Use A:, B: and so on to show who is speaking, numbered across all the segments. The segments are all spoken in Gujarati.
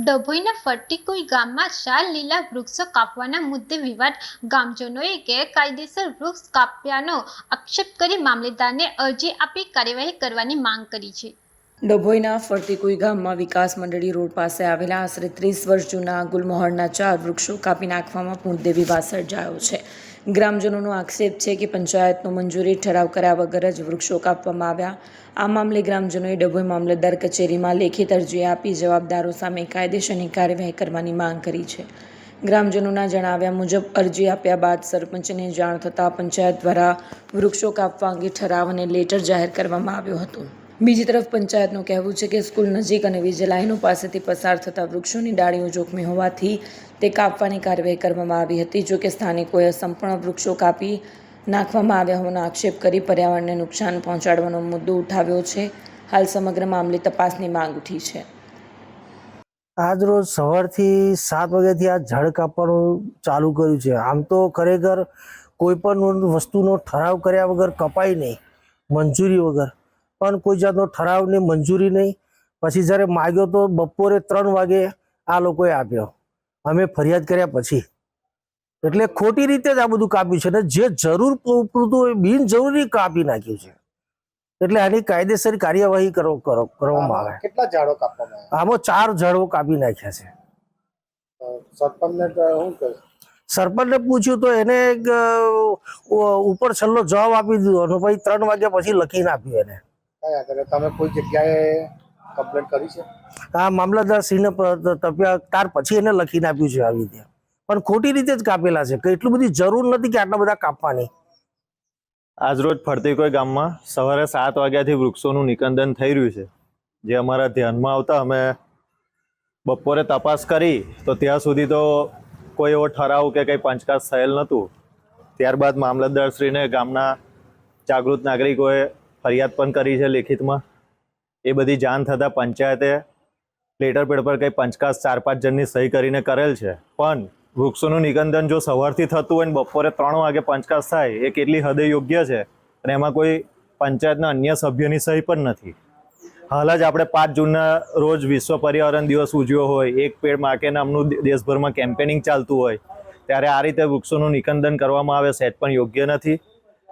A: ડભોઈના ફરટીકુઈ ગામમાં 4 લીલા વૃક્ષો કાપવાના મુદ્દે વિવાદ. ગામજનોએ ગેરકાયદેસર વૃક્ષ કાપ્યાનો આક્ષેપ કરી મામલેદારને અરજી આપી કાર્યવાહી કરવાની માંગ કરી છે.
B: ડભોઈના ફરતીકુઈ ગામમાં વિકાસ મંડળી રોડ પાસે આવેલા આશરે 30 વર્ષ જૂના ગુલમહોરના 4 વૃક્ષો કાપી નાખવામાં મુદ્દે વિવાદ સર્જાયો છે. ગ્રામજનોનો આક્ષેપ છે કે પંચાયતનો મંજૂરી ઠરાવ કર્યા વગર જ વૃક્ષો કાપવામાં આવ્યા. આ મામલે ગ્રામજનોએ ડભોઈ મામલતદાર કચેરીમાં લેખિત અરજી આપી જવાબદારો સામે કાયદેસરની કાર્યવાહી કરવાની માંગ કરી છે. ગ્રામજનોના જણાવ્યા મુજબ અરજી આપ્યા બાદ સરપંચને જાણ થતાં પંચાયત દ્વારા વૃક્ષો કાપવા અંગે ઠરાવ અને લેટર જાહેર કરવામાં આવ્યો હતો. બીજી તરફ પંચાયતનું કહેવું છે કે સ્કૂલ નજીક અને વીજ લાઈનો પાસેથી પસાર થતા વૃક્ષોની ડાળીઓ જોખમી હોવાથી તે કાપવાની કાર્યવાહી કરવામાં આવી હતી. જોકે સ્થાનિકોએ સંપૂર્ણ વૃક્ષો કાપી નાખવામાં આવ્યા હોવાનો આક્ષેપ કરી પર્યાવરણને નુકસાન પહોંચાડવાનો મુદ્દો ઉઠાવ્યો છે. હાલ સમગ્ર મામલે તપાસની માંગ ઉઠી છે.
C: આજ રોજ સવારથી 7 વાગ્યાથી આ ઝાડ કાપવાનું ચાલુ કર્યું છે. આમ તો ખરેખર કોઈ પણ વસ્તુનો ઠરાવ કર્યા વગર કપાય નહીં, મંજૂરી વગર, પણ કોઈ જાતનો ઠરાવ ને મંજૂરી નહીં. પછી જ્યારે માગ્યો તો બપોરે 3 વાગે આ લોકોએ આપ્યો, અમે ફરિયાદ કર્યા પછી. એટલે ખોટી રીતે જ આ બધું કાપ્યું છે ને જે જરૂર પૂરતું હોય બિનજરૂરી કાપી નાખ્યું છે. એટલે આની કાયદેસર કાર્યવાહી કરવામાં આવે.
D: કેટલા ઝાડો કાપવામાં
C: આમાં 4 ઝાડો કાપી નાખ્યા છે.
D: સરપંચને શું કહ્યું?
C: સરપંચને પૂછ્યું તો એને ઉપર છેલ્લો જવાબ આપી દીધો અને પછી 3 વાગ્યા પછી લખીને આપ્યું એને.
D: કયા કરે? તમે કોઈ જગ્યાએ કમ્પ્લેન્ટ કરી છે?
C: હા, મામલતદાર સિંહને તપ્યા ત્યાર પછી એને લખીને આપ્યું છે આવી રીતે. પણ ખોટી રીતે જ કાપેલા છે કે એટલું બધી જરૂર નથી કે આટલા બધા કાપવાની.
E: આજરોજ ફરતીકુઈ ગામમાં સવારે 7 વાગ્યાથી વૃક્ષોનું નિકંદન થઈ રહ્યું છે, જે અમારા ધ્યાનમાં આવતા અમે બપોરે તપાસ કરી તો ત્યાં સુધી તો કોઈ એવો ઠરાવ કે કંઈ પંચકાજ થયેલ નહોતું. ત્યારબાદ મામલતદારશ્રીને ગામના જાગૃત નાગરિકોએ ફરિયાદ પણ કરી છે લેખિતમાં. એ બધી જાણ થતાં પંચાયતે લેટર પેડ પર કંઈ પંચકાજ 4-5 જણની સહી કરીને કરેલ છે. પણ વૃક્ષોનું નિકંદન જો સવારથી થતું હોય ને બપોરે 3 વાગે પંચકાજ થાય એ કેટલી હદે યોગ્ય છે? અને એમાં કોઈ પંચાયતના અન્ય સભ્યની સહી પણ નથી. હાલ જ આપણે 5 જૂનના રોજ વિશ્વ પર્યાવરણ દિવસ ઉજવ્યો હોય, એક પેડ માકે નામનું દેશભરમાં કેમ્પેનિંગ ચાલતું હોય, ત્યારે આ રીતે વૃક્ષોનું નિકંદન કરવામાં આવે સહેજ પણ યોગ્ય નથી.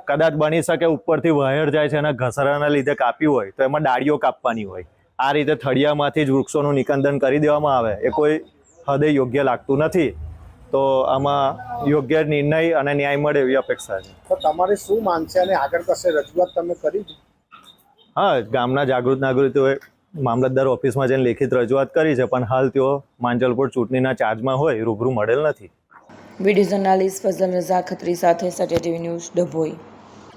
E: કદાચ બની શકે ઉપરથી વાયર જાય છે અને ઘસરાના લીધે કાપ્યું હોય તો એમાં ડાળીઓ કાપવાની હોય. આ રીતે થળિયામાંથી જ વૃક્ષોનું નિકંદન કરી દેવામાં આવે એ કોઈ હદે યોગ્ય લાગતું નથી. તો આમાં યોગ્ય નિર્ણય અને ન્યાય મળે એવી અપેક્ષા છે.
D: તો તમારી શું માંગ છે અને આગળ કશે રજૂઆત તમે કરી?
E: હા, ગામના જાગૃત નાગરિકોએ મામલતદાર ઓફિસમાં જઈને લેખિત રજૂઆત કરી છે, પણ હાલ તેઓ માંજલપુર ચૂંટણીના ચાર્જમાં હોય રૂબરૂ મળેલ નથી.
B: વિડીયો જર્નાલિસ્ટ ફઝલ રઝા ખત્રી સાથે સત્ય ટીવી ન્યૂઝ ડભોઈ.